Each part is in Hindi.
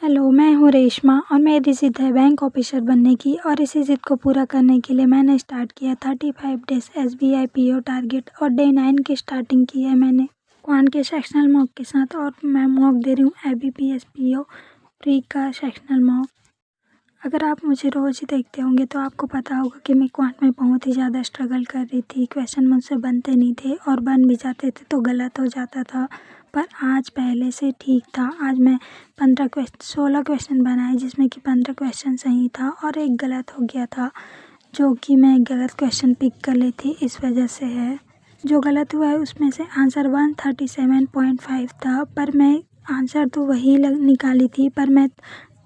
हेलो, मैं हूँ रेशमा और मेरी ज़िद है बैंक ऑफिसर बनने की। और इसी ज़िद को पूरा करने के लिए मैंने स्टार्ट किया 35 डेज़ SBI PO टारगेट और डे 9 की स्टार्टिंग की है मैंने क्वांट के सेक्शनल मॉक के साथ। और मैं मॉक दे रही हूँ IBPS PO प्री का सेक्शनल मॉक। अगर आप मुझे रोज़ ही देखते होंगे तो आपको पता होगा कि मैं क्वांट में बहुत ही ज़्यादा स्ट्रगल कर रही थी। क्वेश्चन मुझसे बनते नहीं थे और बन भी जाते थे तो गलत हो जाता था। पर आज पहले से ठीक था। आज मैं 16 क्वेश्चन बनाए जिसमें कि 15 क्वेश्चन सही था और एक गलत हो गया था, जो कि मैं गलत क्वेश्चन पिक कर ली थी, इस वजह से है। जो गलत हुआ है उसमें से आंसर 137.5 था, पर मैं आंसर तो वही निकाली थी, पर मैं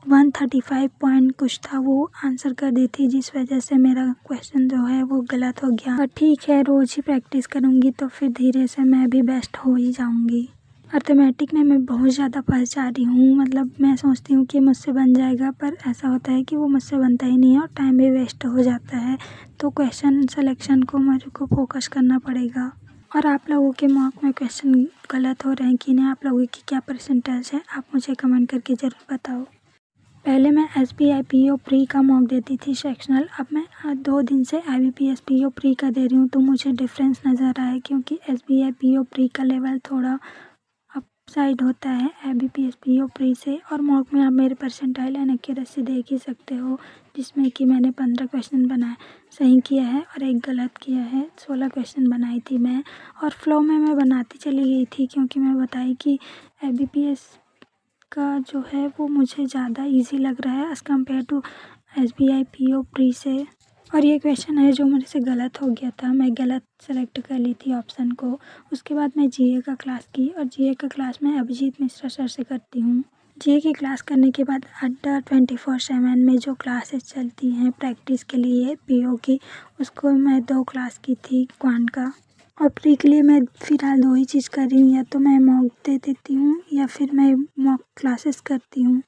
135 पॉइंट कुछ था वो आंसर कर दी थी, जिस वजह से मेरा क्वेश्चन जो है वो गलत हो गया। पर ठीक है, रोज़ ही प्रैक्टिस करूँगी तो फिर धीरे से मैं भी बेस्ट हो ही जाऊँगी। अर्थमेटिक में मैं बहुत ज़्यादा फंस जा रही हूँ। मतलब मैं सोचती हूँ कि मुझसे बन जाएगा, पर ऐसा होता है कि वो मुझसे बनता ही नहीं है और टाइम भी वेस्ट हो जाता है। तो क्वेश्चन सिलेक्शन को मेरे को फोकस करना पड़ेगा। और आप लोगों के मॉक में क्वेश्चन गलत हो रहे हैं कि नहीं, आप लोगों की क्या परसेंटेज है, आप मुझे कमेंट करके ज़रूर बताओ। पहले मैं SBI PO प्री का मॉक देती थी सेक्शनल। अब मैं 2 दिन से IBPS PO प्री का दे रही हूँ, तो मुझे डिफरेंस नज़र आया क्योंकि SBI PO प्री का लेवल थोड़ा अप साइड होता है IBPS PO प्री से। और मॉक में आप मेरे परसेंटाइल एंड एक्यूरेसी देख ही सकते हो, जिसमें कि मैंने 15 क्वेश्चन बनाए सही किया है और एक गलत किया है। 16 क्वेश्चन बनाई थी मैं और फ्लो में मैं बनाती चली गई थी, क्योंकि मैं बताई कि IBPS का जो है वो मुझे ज़्यादा इजी लग रहा है as compare to SBI PO pre से। और ये क्वेश्चन है जो मेरे से गलत हो गया था, मैं गलत सेलेक्ट कर ली थी ऑप्शन को। उसके बाद मैं GA का क्लास की और GA का क्लास मैं अभिजीत मिश्रा सर से करती हूँ। GA की क्लास करने के बाद अड्डा 24/7 में जो क्लासेस चलती हैं प्रैक्टिस के लिए PO की, उसको मैं 2 क्लास की थी क्वांट का। और प्री के लिए मैं फ़िलहाल 2 ही चीज़ कर रही हूँ, या तो मैं मॉक दे देती हूँ या फिर मैं मॉक क्लासेस करती हूँ।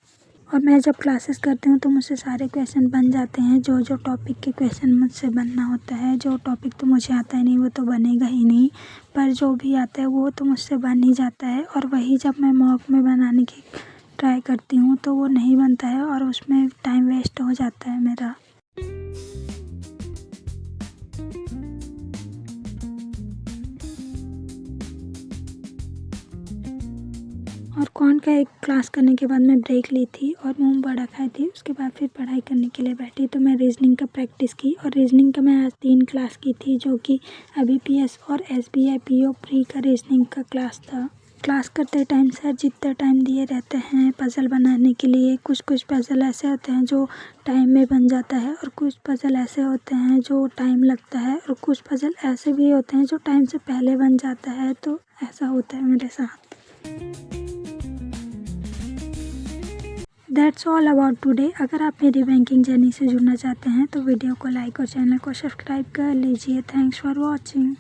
और मैं जब क्लासेस करती हूँ तो मुझसे सारे क्वेश्चन बन जाते हैं। जो जो टॉपिक के क्वेश्चन मुझसे बनना होता है, जो टॉपिक तो मुझे आता ही नहीं वो तो बनेगा ही नहीं, पर जो भी आता है वो तो मुझसे बन ही जाता है। और वही जब मैं मॉक में बनाने की ट्राई करती हूँ तो वो नहीं बनता है और उसमें टाइम वेस्ट हो जाता है मेरा। और क्वांट का एक क्लास करने के बाद मैं ब्रेक ली थी और मूंग बड़ा खाई थी। उसके बाद फिर पढ़ाई करने के लिए बैठी तो मैं रीजनिंग का प्रैक्टिस की। और रीजनिंग का मैं आज 3 क्लास की थी, जो कि IBPS और SBI PO प्री का रीजनिंग का क्लास था। क्लास करते टाइम सर जितना टाइम दिए रहते हैं पज़ल बनाने के लिए, कुछ कुछ पज़ल ऐसे होते हैं जो टाइम में बन जाता है और कुछ पज़ल ऐसे होते हैं जो टाइम लगता है और कुछ पज़ल ऐसे भी होते हैं जो टाइम से पहले बन जाता है। तो ऐसा होता है मेरे साथ। That's all about today. अगर आप मेरी बैंकिंग जर्नी से जुड़ना चाहते हैं तो वीडियो को लाइक और चैनल को सब्सक्राइब कर लीजिए। Thanks for watching.